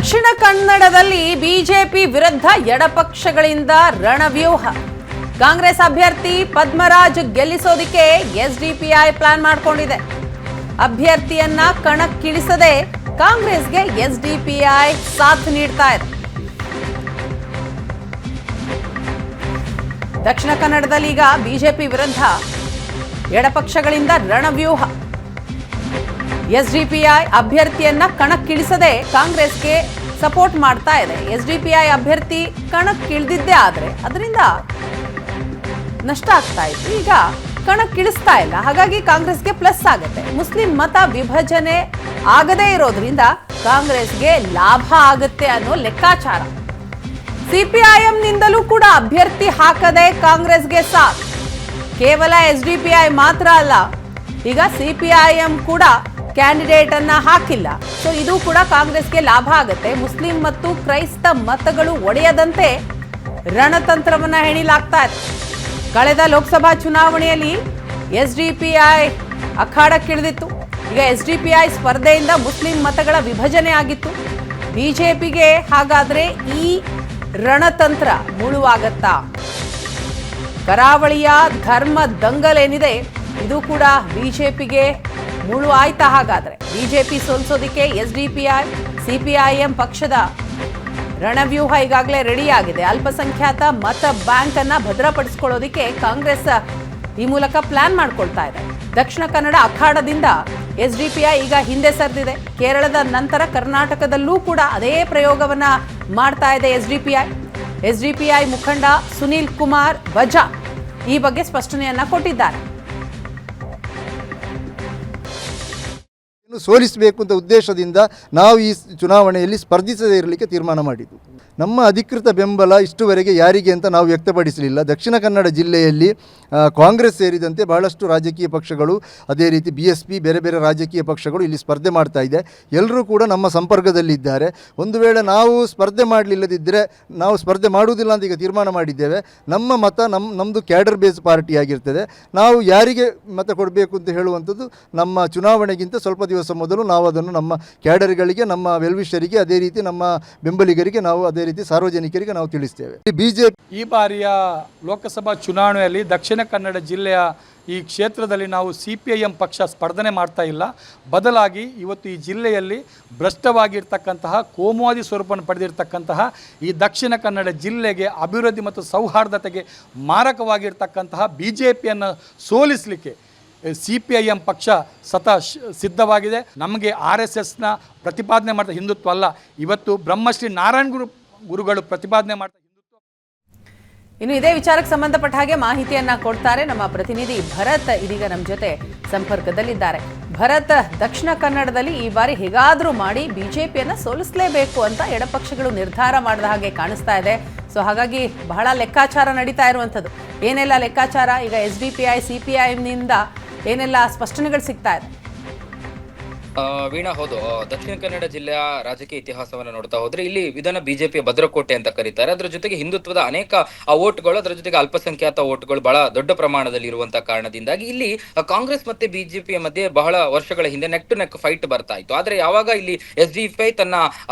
ದಕ್ಷಿಣ ಕನ್ನಡದಲ್ಲಿ ಬಿಜೆಪಿ ವಿರುದ್ಧ ಎಡಪಕ್ಷಗಳಿಂದ ರಣವ್ಯೂಹ. ಕಾಂಗ್ರೆಸ್ ಅಭ್ಯರ್ಥಿ ಪದ್ಮರಾಜ್ ಗೆಲ್ಲಿಸೋದಕ್ಕೆ ಎಸ್ಡಿಪಿಐ ಪ್ಲಾನ್ ಮಾಡಿಕೊಂಡಿದೆ. ಅಭ್ಯರ್ಥಿಯನ್ನ ಕಣಕ್ಕಿಳಿಸದೆ ಕಾಂಗ್ರೆಸ್ಗೆ ಎಸ್ಡಿಪಿಐ ಸಾಥ್ ನೀಡ್ತಾ ಇದೆ. ದಕ್ಷಿಣ ಕನ್ನಡದಲ್ಲಿ ಈಗ ಬಿಜೆಪಿ ವಿರುದ್ಧ ಎಡಪಕ್ಷಗಳಿಂದ ರಣವ್ಯೂಹ. ಎಸ್ಡಿಪಿಐ ಅಭ್ಯರ್ಥಿಯನ್ನ ಕಣಕ್ಕಿಳಿಸದೆ ಕಾಂಗ್ರೆಸ್ಗೆ ಸಪೋರ್ಟ್ ಮಾಡ್ತಾ ಇದೆ. ಎಸ್ಡಿಪಿಐ ಅಭ್ಯರ್ಥಿ ಕಣಕ್ಕಿಳಿದಿದ್ದೇ ಆದ್ರೆ ಅದರಿಂದ ನಷ್ಟ ಆಗ್ತಾ ಇತ್ತು. ಈಗ ಕಣಕ್ಕಿಳಿಸ್ತಾ ಇಲ್ಲ, ಹಾಗಾಗಿ ಕಾಂಗ್ರೆಸ್ಗೆ ಪ್ಲಸ್ ಆಗುತ್ತೆ. ಮುಸ್ಲಿಂ ಮತ ವಿಭಜನೆ ಆಗದೇ ಇರೋದ್ರಿಂದ ಕಾಂಗ್ರೆಸ್ಗೆ ಲಾಭ ಆಗುತ್ತೆ ಅನ್ನೋ ಲೆಕ್ಕಾಚಾರ. ಸಿಪಿಐಎಂನಿಂದಲೂ ಕೂಡ ಅಭ್ಯರ್ಥಿ ಹಾಕದೆ ಕಾಂಗ್ರೆಸ್ಗೆ ಸಾಥ್. ಕೇವಲ ಎಸ್ಡಿಪಿಐ ಮಾತ್ರ ಅಲ್ಲ, ಈಗ ಸಿಪಿಐಎಂ ಕೂಡ ಕ್ಯಾಂಡಿಡೇಟ್ ಅನ್ನ ಹಾಕಿಲ್ಲ. ಸೊ ಇದು ಕೂಡ ಕಾಂಗ್ರೆಸ್ಗೆ ಲಾಭ ಆಗುತ್ತೆ. ಮುಸ್ಲಿಂ ಮತ್ತು ಕ್ರೈಸ್ತ ಮತಗಳು ಒಡೆಯದಂತೆ ರಣತಂತ್ರವನ್ನ ಹೆಣಿಲಾಗ್ತಾ ಇದೆ. ಕಳೆದ ಲೋಕಸಭಾ ಚುನಾವಣೆಯಲ್ಲಿ ಎಸ್ಡಿಪಿಐ ಅಖಾಡಕ್ಕಿಳಿದಿತ್ತು. ಈಗ ಎಸ್ಡಿಪಿಐ ಸ್ಪರ್ಧೆಯಿಂದ ಮುಸ್ಲಿಂ ಮತಗಳ ವಿಭಜನೆ ಆಗಿತ್ತು. ಬಿಜೆಪಿಗೆ ಹಾಗಾದ್ರೆ ಈ ರಣತಂತ್ರ ಮುಳುವಾಗತ್ತಾ? ಕರಾವಳಿಯ ಧರ್ಮ ದಂಗಲೇನಿದೆ ಇದು ಕೂಡ ಬಿಜೆಪಿಗೆ ಮುಳು ಆಯ್ತಾ? ಹಾಗಾದ್ರೆ ಬಿಜೆಪಿ ಸೋಲಿಸೋದಿಕ್ಕೆ ಎಸ್ಡಿಪಿಐ ಸಿಪಿಐಎಂ ಪಕ್ಷದ ರಣವ್ಯೂಹ ಈಗಾಗಲೇ ರೆಡಿ ಆಗಿದೆ. ಅಲ್ಪಸಂಖ್ಯಾತ ಮತ ಬ್ಯಾಂಕ್ ಅನ್ನ ಭದ್ರಪಡಿಸಿಕೊಳ್ಳೋದಿಕ್ಕೆ ಕಾಂಗ್ರೆಸ್ ಈ ಮೂಲಕ ಪ್ಲಾನ್ ಮಾಡ್ಕೊಳ್ತಾ ಇದೆ. ದಕ್ಷಿಣ ಕನ್ನಡ ಅಖಾಡದಿಂದ ಎಸ್ಡಿಪಿಐ ಈಗ ಹಿಂದೆ ಸರಿದಿದೆ. ಕೇರಳದ ನಂತರ ಕರ್ನಾಟಕದಲ್ಲೂ ಕೂಡ ಅದೇ ಪ್ರಯೋಗವನ್ನ ಮಾಡ್ತಾ ಇದೆ ಎಸ್ಡಿಪಿಐ ಮುಖಂಡ ಸುನೀಲ್ ಕುಮಾರ್ ವಜಾ ಈ ಬಗ್ಗೆ ಸ್ಪಷ್ಟನೆಯನ್ನ ಕೊಟ್ಟಿದ್ದಾರೆ. ಸೋಲಿಸಬೇಕು ಅಂತ ಉದ್ದೇಶದಿಂದ ನಾವು ಈ ಚುನಾವಣೆಯಲ್ಲಿ ಸ್ಪರ್ಧಿಸದೇ ಇರಲಿಕ್ಕೆ ತೀರ್ಮಾನ ಮಾಡಿದ್ದು. ನಮ್ಮ ಅಧಿಕೃತ ಬೆಂಬಲ ಇಷ್ಟುವರೆಗೆ ಯಾರಿಗೆ ಅಂತ ನಾವು ವ್ಯಕ್ತಪಡಿಸಲಿಲ್ಲ. ದಕ್ಷಿಣ ಕನ್ನಡ ಜಿಲ್ಲೆಯಲ್ಲಿ ಕಾಂಗ್ರೆಸ್ ಸೇರಿದಂತೆ ಬಹಳಷ್ಟು ರಾಜಕೀಯ ಪಕ್ಷಗಳು, ಅದೇ ರೀತಿ BSP ಬೇರೆ ಬೇರೆ ರಾಜಕೀಯ ಪಕ್ಷಗಳು ಇಲ್ಲಿ ಸ್ಪರ್ಧೆ ಮಾಡ್ತಾ ಇದೆ. ಎಲ್ಲರೂ ಕೂಡ ನಮ್ಮ ಸಂಪರ್ಕದಲ್ಲಿದ್ದಾರೆ. ಒಂದು ವೇಳೆ ನಾವು ಸ್ಪರ್ಧೆ ಮಾಡಲಿಲ್ಲದಿದ್ದರೆ ನಾವು ಸ್ಪರ್ಧೆ ಮಾಡುವುದಿಲ್ಲ ಅಂತ ಈಗ ತೀರ್ಮಾನ ಮಾಡಿದ್ದೇವೆ. ನಮ್ಮ ಮತ ನಮ್ಮದು ಕ್ಯಾಡರ್ ಬೇಸ್ ಪಾರ್ಟಿ ಆಗಿರ್ತದೆ. ನಾವು ಯಾರಿಗೆ ಮತ ಕೊಡಬೇಕು ಅಂತ ಹೇಳುವಂಥದ್ದು ನಮ್ಮ ಚುನಾವಣೆಗಿಂತ ಸ್ವಲ್ಪ ದಿವಸ ಮೊದಲು ನಾವು ಅದನ್ನು ನಮ್ಮ ಕ್ಯಾಡರ್ಗಳಿಗೆ, ನಮ್ಮ ವೆಲ್ವಿಷರಿಗೆ, ಅದೇ ರೀತಿ ನಮ್ಮ ಬೆಂಬಲಿಗರಿಗೆ, ನಾವು ಅದೇ ರೀತಿ ಸಾರ್ವಜನಿಕರಿಗೆ ನಾವು ತಿಳಿಸ್ತೇವೆ. ಬಿಜೆಪಿ ಈ ಬಾರಿಯ ಲೋಕಸಭಾ ಚುನಾವಣೆಯಲ್ಲಿ ದಕ್ಷಿಣ ಕನ್ನಡ ಜಿಲ್ಲೆಯ ಈ ಕ್ಷೇತ್ರದಲ್ಲಿ ನಾವು ಸಿಪಿಐಎಂ ಪಕ್ಷ ಸ್ಪರ್ಧನೆ ಮಾಡ್ತಾ ಇಲ್ಲ. ಬದಲಾಗಿ ಇವತ್ತು ಈ ಜಿಲ್ಲೆಯಲ್ಲಿ ಭ್ರಷ್ಟವಾಗಿರ್ತಕ್ಕಂತಹ, ಕೋಮುವಾದಿ ಸ್ವರೂಪವನ್ನು ಪಡೆದಿರ್ತಕ್ಕಂತಹ ಈ ದಕ್ಷಿಣ ಕನ್ನಡ ಜಿಲ್ಲೆಗೆ ಅಭಿವೃದ್ಧಿ ಮತ್ತು ಸೌಹಾರ್ದತೆಗೆ ಮಾರಕವಾಗಿರ್ತಕ್ಕಂತಹ BJPಯನ್ನು ಸೋಲಿಸಲಿಕ್ಕೆ ಸಿಪಿಐಎಂ ಪಕ್ಷ ಸಿದ್ಧವಾಗಿದೆ. ನಮಗೆ RSSನ ಪ್ರತಿಪಾದನೆ ಮಾಡ್ತಾ ಹಿಂದುತ್ವ ಅಲ್ಲ, ಇವತ್ತು ಬ್ರಹ್ಮಶ್ರೀ ನಾರಾಯಣ ಗುರುಗಳು ಪ್ರತಿಪಾದನೆ ಮಾಡ್ತಾ ಹಿಂದುತ್ವ. ಇನ್ನು ಇದೇ ವಿಚಾರಕ್ಕೆ ಸಂಬಂಧಪಟ್ಟ ಹಾಗೆ ಮಾಹಿತಿಯನ್ನ ಕೊಡ್ತಾರೆ ನಮ್ಮ ಪ್ರತಿನಿಧಿ ಭರತ್. ಇದೀಗ ನಮ್ಮ ಜೊತೆ ಸಂಪರ್ಕದಲ್ಲಿದ್ದಾರೆ. ಭರತ್, ದಕ್ಷಿಣ ಕನ್ನಡದಲ್ಲಿ ಈ ಬಾರಿ ಹೇಗಾದ್ರೂ ಮಾಡಿ ಬಿಜೆಪಿಯನ್ನ ಸೋಲಿಸಲೇಬೇಕು ಅಂತ ಎಡಪಕ್ಷಗಳು ನಿರ್ಧಾರ ಮಾಡಿದ ಹಾಗೆ ಕಾಣಿಸ್ತಾ ಇದೆ. ಸೊ ಹಾಗಾಗಿ ಬಹಳ ಲೆಕ್ಕಾಚಾರ ನಡೀತಾ ಇರುವಂಥದ್ದು. ಏನೆಲ್ಲ ಲೆಕ್ಕಾಚಾರ? ಈಗ ಎಸ್ಡಿಪಿಐ ಸಿಪಿಐಎಂನಿಂದ ಏನೆಲ್ಲ ಸ್ಪಷ್ಟನೆಗಳು ಸಿಗ್ತಾ ಇದೆ? ವೀಣಾ, ಹೌದು, ದಕ್ಷಿಣ ಕನ್ನಡ ಜಿಲ್ಲೆಯ ರಾಜಕೀಯ ಇತಿಹಾಸವನ್ನು ನೋಡ್ತಾ ಹೋದ್ರೆ ಇಲ್ಲಿ ಇದನ್ನ ಬಿಜೆಪಿಯ ಭದ್ರಕೋಟೆ ಅಂತ ಕರೀತಾರೆ. ಅದರ ಜೊತೆಗೆ ಹಿಂದುತ್ವದ ಅನೇಕ ಓಟ್ಗಳು, ಅದರ ಜೊತೆಗೆ ಅಲ್ಪಸಂಖ್ಯಾತ ಓಟ್ಗಳು ಬಹಳ ದೊಡ್ಡ ಪ್ರಮಾಣದಲ್ಲಿ ಇರುವಂತಹ ಕಾರಣದಿಂದಾಗಿ ಇಲ್ಲಿ ಕಾಂಗ್ರೆಸ್ ಮತ್ತೆ ಬಿಜೆಪಿಯ ಮಧ್ಯೆ ಬಹಳ ವರ್ಷಗಳ ಹಿಂದೆ ನೆಕ್ ಟು ನೆಕ್ ಫೈಟ್ ಬರ್ತಾ ಇತ್ತು. ಆದ್ರೆ ಯಾವಾಗ ಇಲ್ಲಿ ಎಸ್ಡಿಪಿಐ ತನ್ನ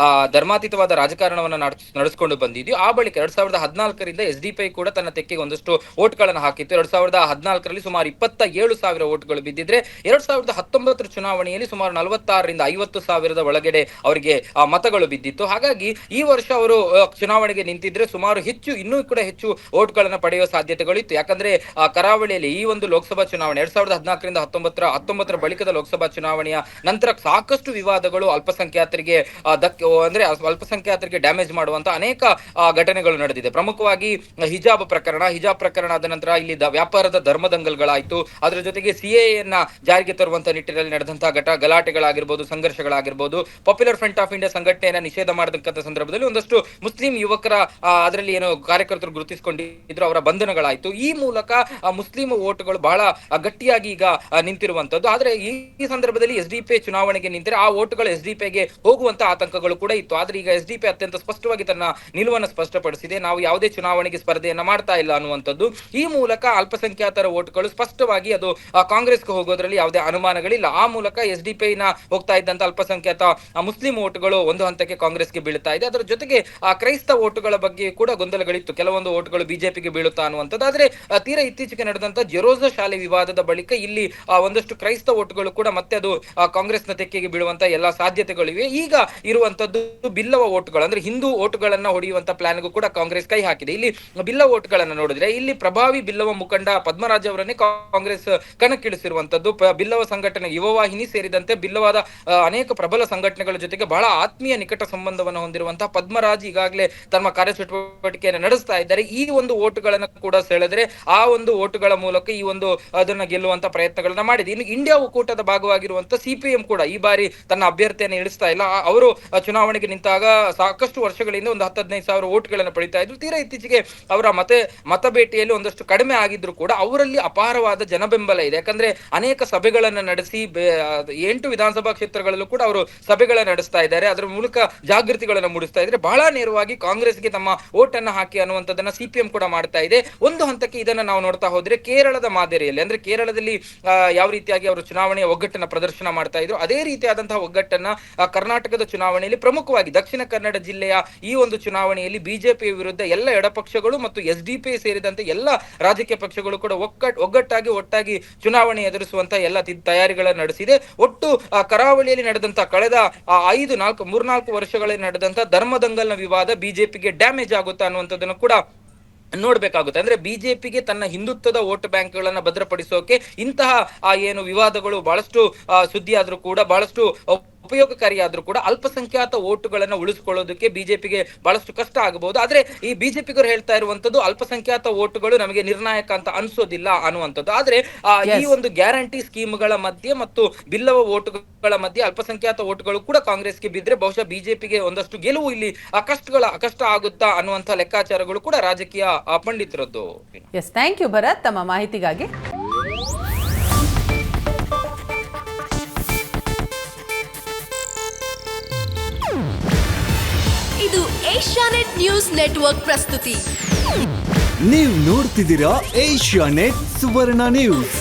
ಧರ್ಮಾತೀತವಾದ ರಾಜಕಾರಣವನ್ನು ನಡೆಸಿಕೊಂಡು ಬಂದಿದ್ಯೋ ಆ ಬಳಿಕ 2014ರಿಂದ ಎಸ್ಡಿಪಿಐ ಕೂಡ ತನ್ನ ತೆಕ್ಕೆಗೆ ಒಂದಷ್ಟು ಓಟ್ಗಳನ್ನು ಹಾಕಿತ್ತು. 2014ರಲ್ಲಿ ಸುಮಾರು 27,000 ಓಟ್ಗಳು ಬಿದ್ದಿದ್ರೆ 2019 ಚುನಾವಣೆಯಲ್ಲಿ ಸುಮಾರು 46ರಿಂದ 50,000 ಒಳಗಡೆ ಅವರಿಗೆ ಮತಗಳು ಬಿದ್ದಿತ್ತು. ಹಾಗಾಗಿ ಈ ವರ್ಷ ಅವರು ಚುನಾವಣೆಗೆ ನಿಂತಿದ್ರೆ ಸುಮಾರು ಇನ್ನೂ ಕೂಡ ಹೆಚ್ಚು ಓಟ್ಗಳನ್ನು ಪಡೆಯುವ ಸಾಧ್ಯತೆಗಳಿತ್ತು. ಯಾಕಂದ್ರೆ ಕರಾವಳಿಯಲ್ಲಿ ಈ ಒಂದು ಲೋಕಸಭಾ ಚುನಾವಣೆ 2014ರಿಂದ 19 ಬಳಿಕದ ಲೋಕಸಭಾ ಚುನಾವಣೆಯ ನಂತರ ಸಾಕಷ್ಟು ವಿವಾದಗಳು, ಅಲ್ಪಸಂಖ್ಯಾತರಿಗೆ ಡ್ಯಾಮೇಜ್ ಮಾಡುವಂತ ಅನೇಕ ಘಟನೆಗಳು ನಡೆದಿದೆ. ಪ್ರಮುಖವಾಗಿ ಹಿಜಾಬ್ ಪ್ರಕರಣ ಆದ ನಂತರ ಇಲ್ಲಿ ವ್ಯಾಪಾರದ ಧರ್ಮದಂಗಲ್ಗಳಾಯಿತು. ಅದರ ಜೊತೆಗೆ CAA ಜಾರಿಗೆ ತರುವಂತ ನಿಟ್ಟಿನಲ್ಲಿ ನಡೆದಂತಹ ಗಲಾಟೆಗಳಾಗಿರ್ಬೋದು, ಸಂಘರ್ಷಗಳಾಗಿರ್ಬೋದು. ಪಾಪ್ಯುಲರ್ ಫ್ರಂಟ್ ಆಫ್ ಇಂಡಿಯಾ ಸಂಘಟನೆಯನ್ನ ನಿಷೇಧ ಮಾಡತಕ್ಕಂಥ ಸಂದರ್ಭದಲ್ಲಿ ಒಂದಷ್ಟು ಮುಸ್ಲಿಂ ಯುವಕರ ಅದರಲ್ಲಿ ಏನು ಕಾರ್ಯಕರ್ತರು ಗುರುತಿಸಿಕೊಂಡಿದ್ರು, ಅವರ ಬಂಧನಗಳಾಯಿತು. ಈ ಮೂಲಕ ಮುಸ್ಲಿಂ ಓಟ್ಗಳು ಬಹಳ ಗಟ್ಟಿಯಾಗಿ ಈಗ ನಿಂತಿರುವಂತದ್ದು. ಆದ್ರೆ ಈ ಸಂದರ್ಭದಲ್ಲಿ ಎಸ್ಡಿಪಿಐ ಚುನಾವಣೆಗೆ ನಿಂತರೆ ಆ ಓಟ್ಗಳು ಎಸ್ಡಿಪಿಐಗೆ ಹೋಗುವಂತ ಆತಂಕಗಳು ಕೂಡ ಇತ್ತು. ಆದ್ರೆ ಈಗ ಎಸ್ಡಿಪಿಐ ಅತ್ಯಂತ ಸ್ಪಷ್ಟವಾಗಿ ತನ್ನ ನಿಲುವನ್ನು ಸ್ಪಷ್ಟಪಡಿಸಿದೆ. ನಾವು ಯಾವುದೇ ಚುನಾವಣೆಗೆ ಸ್ಪರ್ಧೆಯನ್ನ ಮಾಡ್ತಾ ಇಲ್ಲ ಅನ್ನುವಂಥದ್ದು. ಈ ಮೂಲಕ ಅಲ್ಪಸಂಖ್ಯಾತರ ಓಟ್ಗಳು ಸ್ಪಷ್ಟವಾಗಿ ಅದು ಕಾಂಗ್ರೆಸ್ಗೆ ಹೋಗೋದ್ರಲ್ಲಿ ಯಾವುದೇ ಅನುಮಾನಗಳಿಲ್ಲ. ಆ ಮೂಲಕ ಎಸ್ಡಿಪಿಐನ ಹೋಗ್ತಾ ಇದ್ದಂತ ಅಲ್ಪಸಂಖ್ಯಾತ ಮುಸ್ಲಿಂ ಓಟ್ಗಳು ಒಂದು ಹಂತಕ್ಕೆ ಕಾಂಗ್ರೆಸ್ಗೆ ಬೀಳ್ತಾ ಇದೆ. ಅದರ ಜೊತೆಗೆ ಕ್ರೈಸ್ತ ಓಟುಗಳ ಬಗ್ಗೆ ಕೂಡ ಗೊಂದಲಗಳಿತ್ತು. ಕೆಲವೊಂದು ಓಟುಗಳು ಬಿಜೆಪಿಗೆ ಬೀಳುತ್ತಾ ಅನ್ನುವಂಥದ್ದು. ಆದ್ರೆ ತೀರಾ ಇತ್ತೀಚೆಗೆ ನಡೆದಂತ ಜೆರೋಸಾ ಶಾಲೆ ವಿವಾದದ ಬಳಿಕ ಇಲ್ಲಿ ಒಂದಷ್ಟು ಕ್ರೈಸ್ತ ಓಟುಗಳು ಕೂಡ ಮತ್ತೆ ಅದು ಕಾಂಗ್ರೆಸ್ನ ತೆಕ್ಕೆಗೆ ಬೀಳುವಂತ ಎಲ್ಲಾ ಸಾಧ್ಯತೆಗಳಿವೆ. ಈಗ ಇರುವಂತದ್ದು ಬಿಲ್ಲವ ಓಟುಗಳು, ಅಂದ್ರೆ ಹಿಂದೂ ಓಟುಗಳನ್ನ ಹೊಡೆಯುವಂತ ಪ್ಲಾನ್ಗೂ ಕೂಡ ಕಾಂಗ್ರೆಸ್ ಕೈ ಹಾಕಿದೆ. ಇಲ್ಲಿ ಬಿಲ್ಲವ ಓಟುಗಳನ್ನ ನೋಡಿದ್ರೆ ಇಲ್ಲಿ ಪ್ರಭಾವಿ ಬಿಲ್ಲವ ಮುಖಂಡ ಪದ್ಮರಾಜ್ ಅವರನ್ನೇ ಕಾಂಗ್ರೆಸ್ ಕಣಕ್ಕಿಳಿಸಿರುವಂತದ್ದು. ಬಿಲ್ಲವ ಸಂಘಟನೆ ಯುವವಾಹಿನಿ ಸೇರಿದಂತೆ ಬಿಲ್ಲವಾದ ಅನೇಕ ಪ್ರಬಲ ಸಂಘಟನೆಗಳ ಜೊತೆಗೆ ಬಹಳ ಆತ್ಮೀಯ ನಿಕಟ ಸಂಬಂಧವನ್ನು ಹೊಂದಿರುವಂತಹ ಪದ್ಮರಾಜ್ ಈಗಾಗಲೇ ತಮ್ಮ ಕಾರ್ಯಚಟುವಟಿಕೆಯನ್ನು ನಡೆಸ್ತಾ ಇದ್ದಾರೆ. ಈ ಒಂದು ಓಟುಗಳನ್ನ ಕೂಡ ಸೆಳೆದ್ರೆ ಆ ಒಂದು ಓಟುಗಳ ಮೂಲಕ ಈ ಒಂದು ಅದನ್ನ ಗೆಲ್ಲುವಂತ ಪ್ರಯತ್ನಗಳನ್ನ ಮಾಡಿದೆ. ಇನ್ನು ಇಂಡಿಯಾ ಒಕ್ಕೂಟದ ಭಾಗವಾಗಿರುವಂತ ಸಿಪಿಎಂ ಕೂಡ ಈ ಬಾರಿ ತನ್ನ ಅಭ್ಯರ್ಥಿಯನ್ನು ಇಳಿಸ್ತಾ ಇಲ್ಲ. ಅವರು ಚುನಾವಣೆಗೆ ನಿಂತಾಗ ಸಾಕಷ್ಟು ವರ್ಷಗಳಿಂದ ಒಂದು 10-15 ಓಟ್ಗಳನ್ನು ಪಡಿತಾ ಇದ್ರು. ತೀರಾ ಇತ್ತೀಚೆಗೆ ಅವರ ಮತ ಭೇಟಿಯಲ್ಲಿ ಒಂದಷ್ಟು ಕಡಿಮೆ ಆಗಿದ್ರು ಕೂಡ ಅವರಲ್ಲಿ ಅಪಾರವಾದ ಜನಬೆಂಬಲ ಇದೆ. ಯಾಕಂದ್ರೆ ಅನೇಕ ಸಭೆಗಳನ್ನ ನಡೆಸಿ 8 ವಿಧಾನಸಭಾ ಕ್ಷೇತ್ರಗಳಲ್ಲೂ ಕೂಡ ಅವರು ಸಭೆಗಳನ್ನ ನಡೆಸ್ತಾ ಇದ್ದಾರೆ. ಅದರ ಮೂಲಕ ಜಾಗೃತಿಗಳನ್ನ ಮೂಡಿಸ್ತಾ ಇದ್ದಾರೆ. ಬಹಳ ನೇರವಾಗಿ ಕಾಂಗ್ರೆಸ್ಗೆ ತಮ್ಮ ಓಟ್ ಅನ್ನ ಹಾಕಿ ಅನ್ನುವಂಥದ್ದನ್ನ ಸಿಪಿಎಂ ಕೂಡ ಮಾಡ್ತಾ ಇದೆ. ಒಂದು ಹಂತಕ್ಕೆ ಇದನ್ನ ನಾವು ನೋಡ್ತಾ ಹೋದ್ರೆ ಕೇರಳದ ಮಾದರಿಯಲ್ಲಿ, ಅಂದ್ರೆ ಕೇರಳದಲ್ಲಿ ಯಾವ ರೀತಿಯಾಗಿ ಅವರು ಚುನಾವಣೆಯ ಒಗ್ಗಟ್ಟನ್ನ ಪ್ರದರ್ಶನ ಮಾಡ್ತಾ ಇದ್ರು ಅದೇ ರೀತಿಯಾದಂತಹ ಒಗ್ಗಟ್ಟನ್ನ ಕರ್ನಾಟಕದ ಚುನಾವಣೆಯಲ್ಲಿ ಪ್ರಮುಖವಾಗಿ ದಕ್ಷಿಣ ಕನ್ನಡ ಜಿಲ್ಲೆಯ ಈ ಒಂದು ಚುನಾವಣೆಯಲ್ಲಿ ಬಿಜೆಪಿ ವಿರುದ್ಧ ಎಲ್ಲ ಎಡಪಕ್ಷಗಳು ಮತ್ತು SDPI ಸೇರಿದಂತೆ ಎಲ್ಲ ರಾಜಕೀಯ ಪಕ್ಷಗಳು ಕೂಡ ಒಟ್ಟಾಗಿ ಚುನಾವಣೆ ಎದುರಿಸುವಂತ ಎಲ್ಲ ತಯಾರಿಗಳನ್ನು ನಡೆಸಿದೆ. ಒಟ್ಟು ಕರಾವಳಿಯಲ್ಲಿ ನಡೆದಂತ ಕಳೆದ 3-4 ವರ್ಷಗಳಲ್ಲಿ ನಡೆದಂತ ಧರ್ಮದಂಗಲ್ನ ವಿವಾದ ಬಿಜೆಪಿಗೆ ಡ್ಯಾಮೇಜ್ ಆಗುತ್ತಾ ಅನ್ನುವಂಥದ್ದನ್ನು ಕೂಡ ನೋಡ್ಬೇಕಾಗುತ್ತೆ. ಅಂದ್ರೆ ಬಿಜೆಪಿಗೆ ತನ್ನ ಹಿಂದುತ್ವದ ವೋಟ್ ಬ್ಯಾಂಕ್ಗಳನ್ನ ಭದ್ರಪಡಿಸೋಕೆ ಇಂತಹ ಏನು ವಿವಾದಗಳು ಬಹಳಷ್ಟು ಸುದ್ದಿ ಆದ್ರೂ ಕೂಡ, ಬಹಳಷ್ಟು ಉಪಯೋಗಕಾರಿಯಾದ್ರೂ ಕೂಡ ಅಲ್ಪಸಂಖ್ಯಾತ ಓಟುಗಳನ್ನ ಉಳಿಸಿಕೊಳ್ಳೋದಕ್ಕೆ ಬಿಜೆಪಿಗೆ ಬಹಳಷ್ಟು ಕಷ್ಟ ಆಗಬಹುದು. ಆದ್ರೆ ಈ ಬಿಜೆಪಿಗರು ಹೇಳ್ತಾ ಇರುವಂತದ್ದು ಅಲ್ಪಸಂಖ್ಯಾತ ಓಟುಗಳು ನಮಗೆ ನಿರ್ಣಾಯಕ ಅಂತ ಅನ್ಸೋದಿಲ್ಲ ಅನ್ನುವಂಥದ್ದು. ಆದ್ರೆ ಈ ಒಂದು ಗ್ಯಾರಂಟಿ ಸ್ಕೀಮ್ಗಳ ಮಧ್ಯೆ ಮತ್ತು ಬಿಲ್ಲವ ಓಟುಗಳ ಮಧ್ಯೆ ಅಲ್ಪಸಂಖ್ಯಾತ ಓಟುಗಳು ಕೂಡ ಕಾಂಗ್ರೆಸ್ಗೆ ಬಿದ್ರೆ ಬಹುಶಃ ಬಿಜೆಪಿಗೆ ಒಂದಷ್ಟು ಗೆಲುವು ಇಲ್ಲಿ ಕಷ್ಟ ಆಗುತ್ತಾ ಅನ್ನುವಂಥ ಲೆಕ್ಕಾಚಾರಗಳು ಕೂಡ ರಾಜಕೀಯ ಪಂಡಿತರದ್ದು. ಎಸ್, ಥ್ಯಾಂಕ್ ಯು ಭರತ್ ತಮ್ಮ ಮಾಹಿತಿಗಾಗಿ. ಇದು ಏಷ್ಯಾನೆಟ್ ನ್ಯೂಸ್ ನೆಟ್ವರ್ಕ್ ಪ್ರಸ್ತುತಿ. ನೀವು ನೋಡ್ತಿದ್ದೀರಾ ಏಷ್ಯಾನೆಟ್ ಸುವರ್ಣ ನ್ಯೂಸ್.